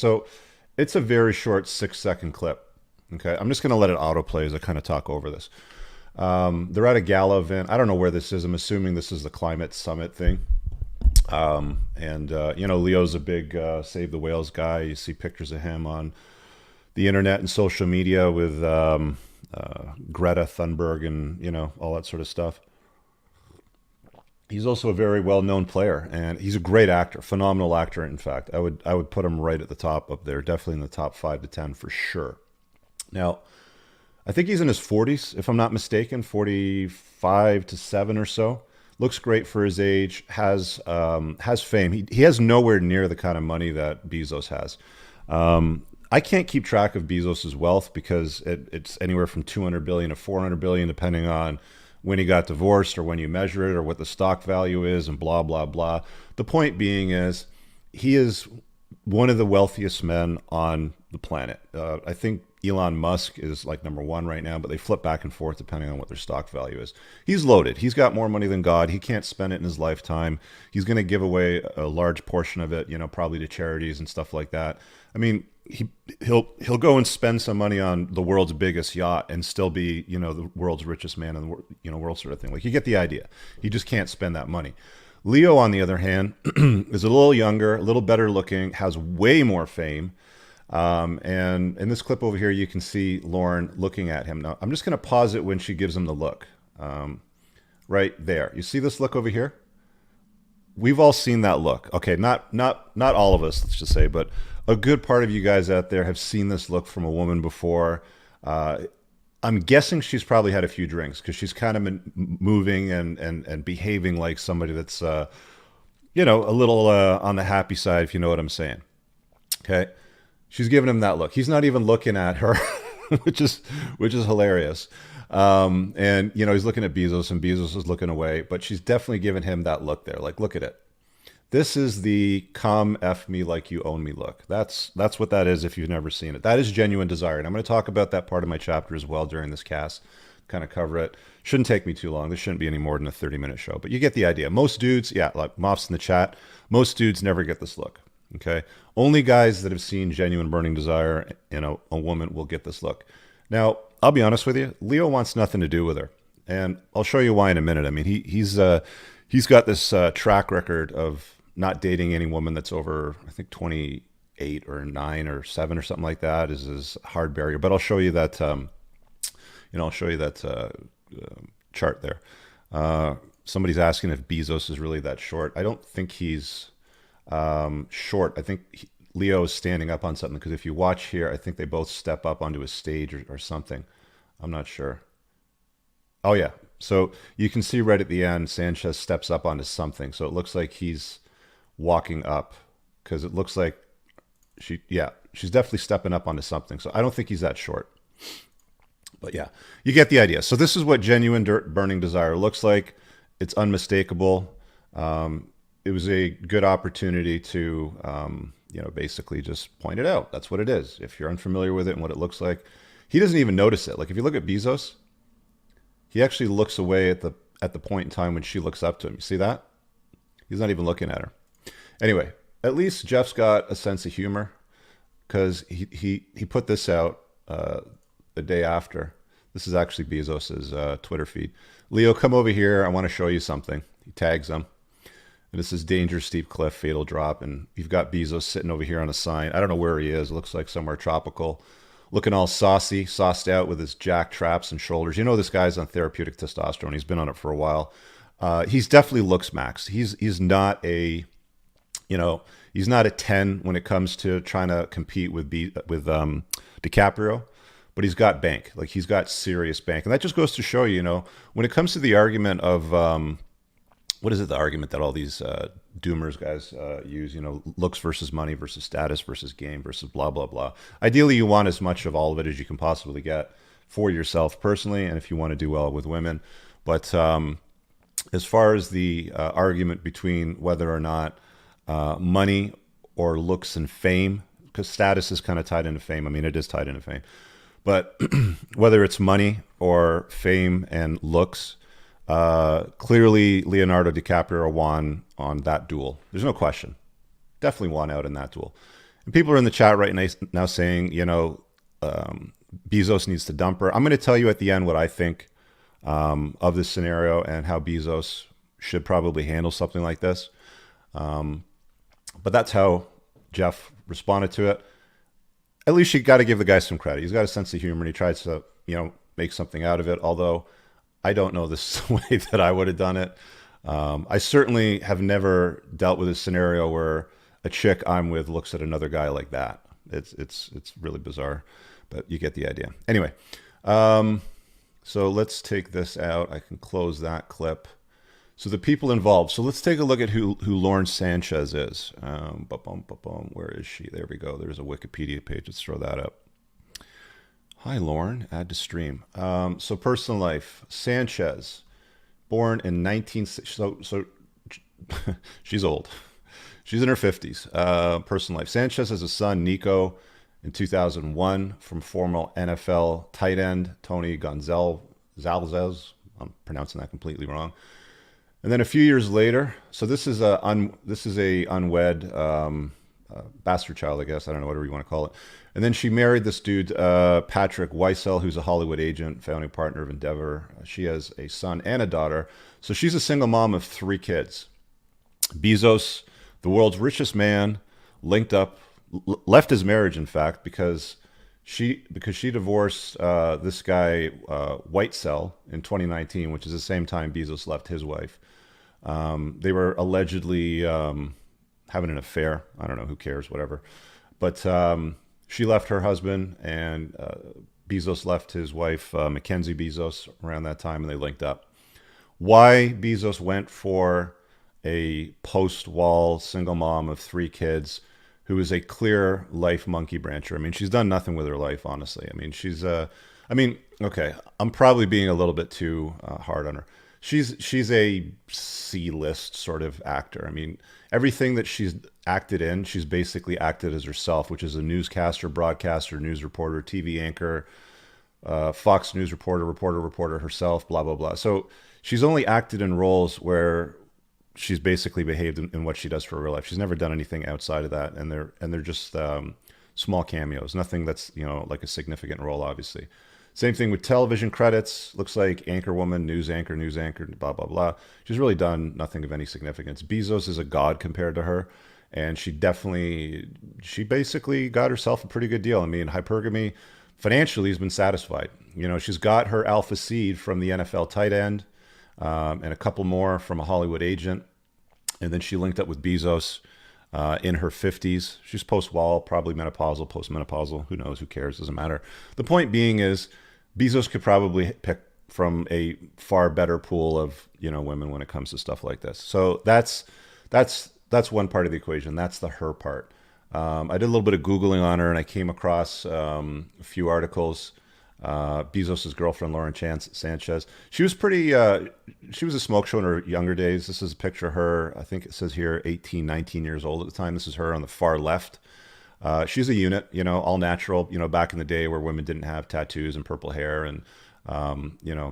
So it's a very short 6-second clip. Okay. I'm just going to let it autoplay as I kind of talk over this. They're at a gala event. I don't know where this is. I'm assuming this is the climate summit thing. Leo's a big Save the Whales guy. You see pictures of him on the internet and social media with Greta Thunberg and, all that sort of stuff. He's also a very well-known player, and he's a great actor, phenomenal actor. In fact, I would put him right at the top up there, definitely in the top 5 to 10 for sure. Now, I think he's in his 40s, if I'm not mistaken, 45 to 7 or so. Looks great for his age. Has fame. He has nowhere near the kind of money that Bezos has. I can't keep track of Bezos's wealth because it's anywhere from 200 billion to 400 billion, depending on when he got divorced or when you measure it or what the stock value is and blah, blah, blah. The point being is he is one of the wealthiest men on the planet. I think Elon Musk is like number one right now, but they flip back and forth depending on what their stock value is. He's loaded. He's got more money than God. He can't spend it in his lifetime. He's going to give away a large portion of it, probably to charities and stuff like that. I mean, he'll go and spend some money on the world's biggest yacht and still be, the world's richest man in the world sort of thing. Like, you get the idea. He just can't spend that money. Leo, on the other hand, is a little younger, a little better looking, has way more fame. And in this clip over here, you can see Lauren looking at him. Now, I'm just going to pause it when she gives him the look. Right there. You see this look over here? We've all seen that look. Okay, not all of us, let's just say, but a good part of you guys out there have seen this look from a woman before. I'm guessing she's probably had a few drinks because she's kind of been moving and behaving like somebody that's, a little on the happy side, if you know what I'm saying. Okay. She's giving him that look. He's not even looking at her, which is hilarious. He's looking at Bezos and Bezos is looking away, but she's definitely giving him that look there. Like, look at it. This is the come F me like you own me look. That's what that is if you've never seen it. That is genuine desire. And I'm going to talk about that part of my chapter as well during this cast, kind of cover it. Shouldn't take me too long. This shouldn't be any more than a 30-minute show, but you get the idea. Most dudes, like Moff's in the chat, most dudes never get this look. Okay. Only guys that have seen genuine burning desire in a woman will get this look. Now, I'll be honest with you. Leo wants nothing to do with her. And I'll show you why in a minute. I mean, he's got this track record of not dating any woman that's over, I think, 28 or 9 or 7 or something like that is his hard barrier. But I'll show you that, chart there. Somebody's asking if Bezos is really that short. I don't think he's short. I think Leo is standing up on something because if you watch here, I think they both step up onto a stage or something. I'm not sure. Oh, yeah. So you can see right at the end, Sanchez steps up onto something. So it looks like he's walking up because it looks like she's definitely stepping up onto something. So I don't think he's that short. But yeah, you get the idea. So this is what genuine burning desire looks like. It's unmistakable. It was a good opportunity to, basically just point it out. That's what it is. If you're unfamiliar with it and what it looks like, he doesn't even notice it. Like, if you look at Bezos, he actually looks away at the point in time when she looks up to him. You see that? He's not even looking at her. Anyway, at least Jeff's got a sense of humor because he put this out the day after. This is actually Bezos's Twitter feed. Leo, come over here. I want to show you something. He tags him. And this is danger, steep cliff, fatal drop. And you've got Bezos sitting over here on a sign. I don't know where he is. It looks like somewhere tropical. Looking all sauced out with his jack traps and shoulders. This guy's on therapeutic testosterone. He's been on it for a while. He's definitely looks maxed. He's not a, he's not a 10 when it comes to trying to compete with DiCaprio. But he's got bank. Like, he's got serious bank. And that just goes to show you, when it comes to the argument of, what is it, the argument that all these doomers guys use, looks versus money versus status versus game versus blah, blah, blah. Ideally, you want as much of all of it as you can possibly get for yourself personally, and if you want to do well with women. But as far as the argument between whether or not money or looks and fame, because status is kind of tied into fame. I mean, it is tied into fame. But whether it's money or fame and looks, clearly Leonardo Dicaprio won on that duel. There's no question. Definitely won out in that duel. And people are in the chat right now saying, Bezos needs to dump her. I'm going to tell you at the end what I think of this scenario and how Bezos should probably handle something like this. But that's how Jeff responded to it. At least you got to give the guy some credit. He's got a sense of humor and he tries to, make something out of it. Although I don't know this is the way that I would have done it. I certainly have never dealt with a scenario where a chick I'm with looks at another guy like that. It's really bizarre, but you get the idea. Anyway, so let's take this out. I can close that clip. So the people involved. So let's take a look at who Lauren Sanchez is. Where is she? There we go. There's a Wikipedia page. Let's throw that up. Hi, Lauren. Add to stream. So personal life. Sanchez, born in 19... So she's old. She's in her 50s. Personal life. Sanchez has a son, Nico, in 2001 from former NFL tight end Tony Gonzalez. I'm pronouncing that completely wrong. And then a few years later, so this is a unwed bastard child, I guess. I don't know, whatever you want to call it. And then she married this dude, Patrick Weissel, who's a Hollywood agent, founding partner of Endeavor. She has a son and a daughter. So she's a single mom of 3 kids. Bezos, the world's richest man, left his marriage, in fact, because she divorced this guy, Weissel, in 2019, which is the same time Bezos left his wife. They were allegedly having an affair. I don't know, who cares, whatever. But she left her husband, and Bezos left his wife, Mackenzie Bezos, around that time, and they linked up. Why Bezos went for a post-wall single mom of 3 kids who is a clear life monkey brancher. I mean, she's done nothing with her life, honestly. I mean, okay, I'm probably being a little bit too hard on her. She's a C-list sort of actor. I mean, everything that she's acted in, she's basically acted as herself, which is a newscaster, broadcaster, news reporter, TV anchor, Fox News reporter herself, blah, blah, blah. So she's only acted in roles where she's basically behaved in what she does for real life. She's never done anything outside of that, and they're just small cameos. Nothing that's like a significant role, obviously. Same thing with television credits. Looks like anchorwoman, news anchor, blah, blah, blah. She's really done nothing of any significance. Bezos is a god compared to her, and she basically got herself a pretty good deal. I mean, hypergamy financially has been satisfied. She's got her alpha seed from the NFL tight end, and a couple more from a Hollywood agent. And then she linked up with Bezos in her 50s. She's post-wall, probably menopausal, post-menopausal. Who knows? Who cares? Doesn't matter. The point being is Bezos could probably pick from a far better pool of women when it comes to stuff like this. So that's one part of the equation. That's the her part. I did a little bit of Googling on her, and I came across a few articles. Bezos' girlfriend, Lauren Sanchez. She was she was a smoke show in her younger days. This is a picture of her. I think it says here 18, 19 years old at the time. This is her on the far left. She's a unit, all natural, back in the day where women didn't have tattoos and purple hair and,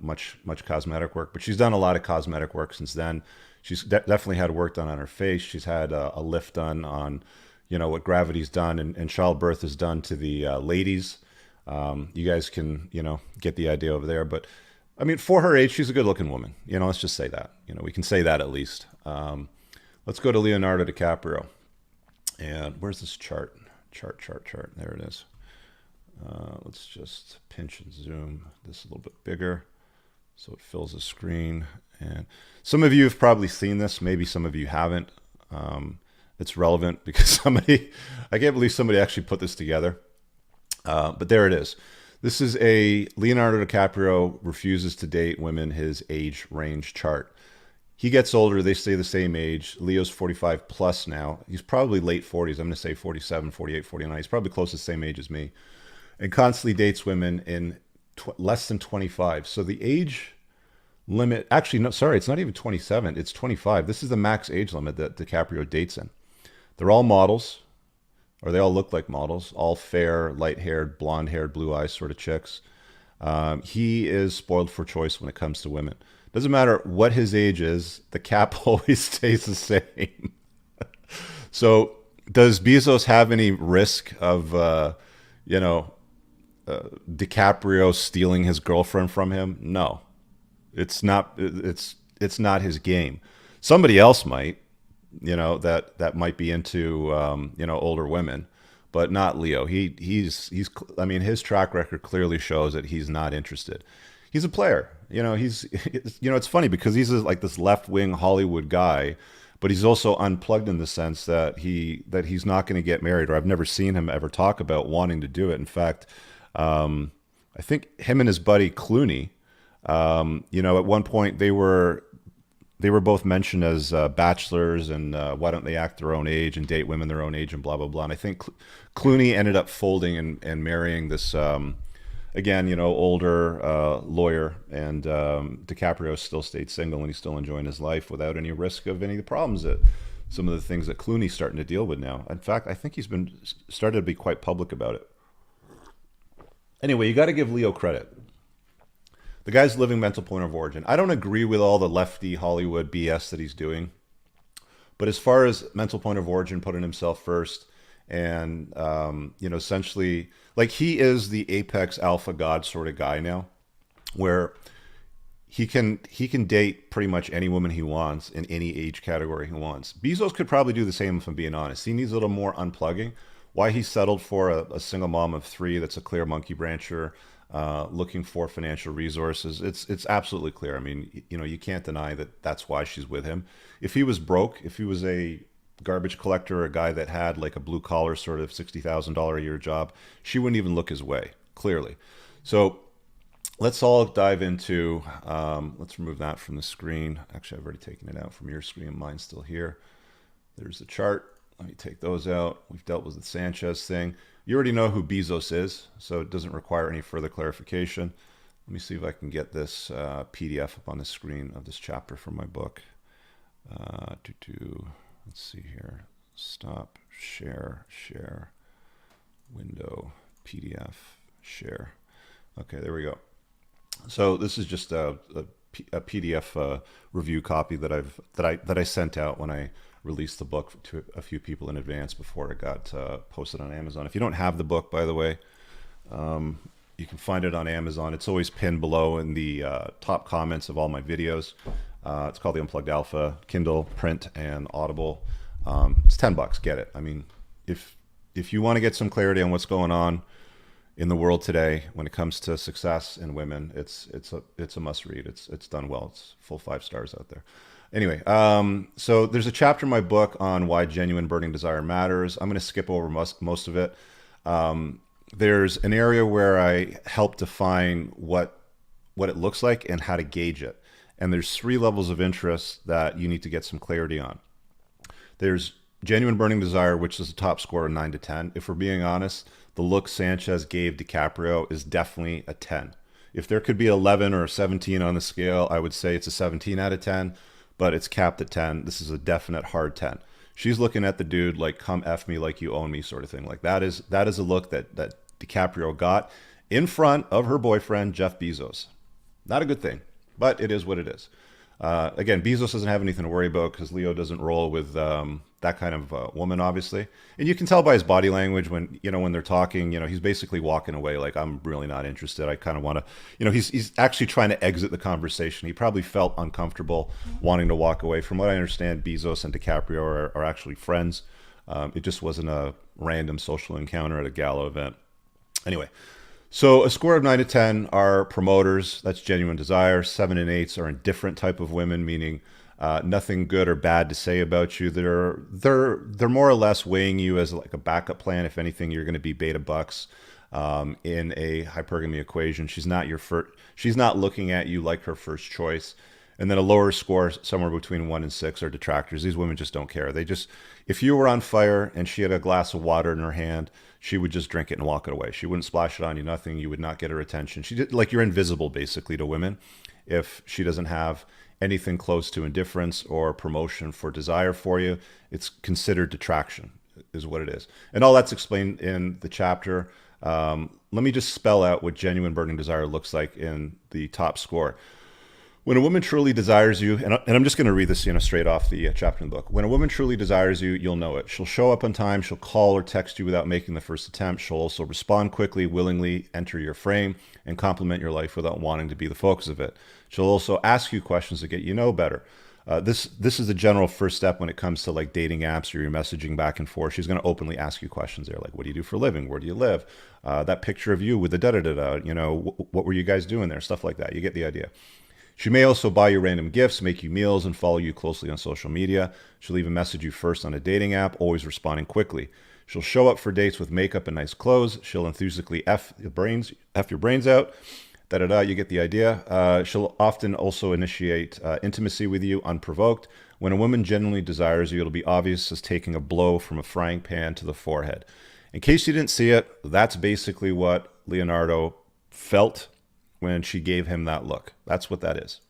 much cosmetic work. But she's done a lot of cosmetic work since then. She's definitely had work done on her face. She's had a lift done on, what gravity's done and childbirth has done to the ladies. You guys can, get the idea over there. But, I mean, for her age, she's a good-looking woman. Let's just say that. We can say that at least. Let's go to Leonardo DiCaprio. And where's this chart? Chart. There it is. Let's just pinch and zoom this a little bit bigger so it fills the screen. And some of you have probably seen this. Maybe some of you haven't. It's relevant because I can't believe somebody actually put this together. But there it is. This is a Leonardo DiCaprio refuses to date women his age range chart. He gets older. They stay the same age. Leo's 45 plus now. He's probably late 40s. I'm going to say 47, 48, 49. He's probably close to the same age as me. And constantly dates women in less than 25. So the age limit, actually, no, sorry, it's not even 27. It's 25. This is the max age limit that DiCaprio dates in. They're all models, or they all look like models, all fair, light-haired, blonde-haired, blue eyes sort of chicks. He is spoiled for choice when it comes to women. Doesn't matter what his age is, the cap always stays the same. So Does Bezos have any risk of, you know, DiCaprio stealing his girlfriend from him? No, it's not. It's not his game. Somebody else might, that might be into, older women, but not Leo. He's. I mean, his track record clearly shows that he's not interested. He's a player. It's funny because he's like this left wing Hollywood guy, but he's also unplugged in the sense that he's not going to get married, or I've never seen him ever talk about wanting to do it. In fact, I think him and his buddy Clooney, at one point they were both mentioned as bachelors, and why don't they act their own age and date women their own age and blah blah blah. And I think Clooney ended up folding and marrying this again, older lawyer, and DiCaprio still stayed single and he's still enjoying his life without any risk of any of the problems that some of the things that Clooney's starting to deal with now. In fact, I think he's been started to be quite public about it. Anyway, you got to give Leo credit. The guy's living mental point of origin. I don't agree with all the lefty Hollywood BS that he's doing, but as far as mental point of origin, putting himself first, and essentially, like, he is the apex alpha god sort of guy now, where he can date pretty much any woman he wants in any age category he wants. Bezos could probably do the same, if I'm being honest. He needs a little more unplugging. Why he settled for a single mom of three that's a clear monkey brancher, looking for financial resources. It's absolutely clear. I mean, you can't deny that that's why she's with him. If he was broke, if he was a garbage collector, or a guy that had like a blue collar sort of $60,000 a year job, she wouldn't even look his way, clearly. So let's all dive into, let's remove that from the screen. Actually, I've already taken it out from your screen. Mine's still here. There's the chart. Let me take those out. We've dealt with the Sanchez thing. You already know who Bezos is, so it doesn't require any further clarification. Let me see if I can get this PDF up on the screen of this chapter from my book. Let's see here. Stop, share, window, PDF, share. Okay, there we go. So this is just a PDF review copy that I sent out when I released the book to a few people in advance before it got posted on Amazon. If you don't have the book, by the way, you can find it on Amazon. It's always pinned below in the top comments of all my videos. It's called the Unplugged Alpha, Kindle, print, and Audible. It's $10. Get it. I mean, if you want to get some clarity on what's going on in the world today when it comes to success in women, it's a must read. It's done well. It's full 5 stars out there. Anyway, so there's a chapter in my book on why genuine burning desire matters. I'm going to skip over most of it. There's an area where I help define what it looks like and how to gauge it. And there's 3 levels of interest that you need to get some clarity on. There's genuine burning desire, which is the top score of 9 to 10. If we're being honest, the look Sanchez gave DiCaprio is definitely a 10. If there could be 11 or a 17 on the scale, I would say it's a 17 out of 10, but it's capped at 10. This is a definite hard 10. She's looking at the dude like, come F me like you own me sort of thing. Like, that is a look that DiCaprio got in front of her boyfriend, Jeff Bezos. Not a good thing, but it is what it is. Again, Bezos doesn't have anything to worry about because Leo doesn't roll with that kind of woman, obviously. And you can tell by his body language when they're talking, he's basically walking away like, I'm really not interested. I kind of want to, he's actually trying to exit the conversation. He probably felt uncomfortable wanting to walk away. From what I understand, Bezos and DiCaprio are actually friends. It just wasn't a random social encounter at a gala event. Anyway. So a score of 9 to 10 are promoters. That's genuine desire. 7 and 8s are indifferent type of women, meaning nothing good or bad to say about you. They're more or less weighing you as like a backup plan. If anything, you're going to be beta bucks in a hypergamy equation. She's not your first. She's not looking at you like her first choice. And then a lower score, somewhere between 1 and 6, are detractors. These women just don't care. If you were on fire and she had a glass of water in her hand, she would just drink it and walk it away. She wouldn't splash it on you, nothing. You would not get her attention. You're invisible basically to women if she doesn't have anything close to indifference or promotion for desire for you. It's considered detraction, is what it is. And all that's explained in the chapter. Let me just spell out what genuine burning desire looks like in the top score. When a woman truly desires you, and I'm just going to read this, straight off the chapter in the book. When a woman truly desires you, you'll know it. She'll show up on time. She'll call or text you without making the first attempt. She'll also respond quickly, willingly enter your frame, and complement your life without wanting to be the focus of it. She'll also ask you questions to get you know better. This is the general first step when it comes to like dating apps or your messaging back and forth. She's going to openly ask you questions there, like, what do you do for a living? Where do you live? That picture of you with the da-da-da-da, what were you guys doing there? Stuff like that. You get the idea. She may also buy you random gifts, make you meals, and follow you closely on social media. She'll even message you first on a dating app, always responding quickly. She'll show up for dates with makeup and nice clothes. She'll enthusiastically F your brains out. Da-da-da, you get the idea. She'll often also initiate intimacy with you unprovoked. When a woman genuinely desires you, it'll be obvious as taking a blow from a frying pan to the forehead. In case you didn't see it, that's basically what Leonardo felt when she gave him that look. That's what that is.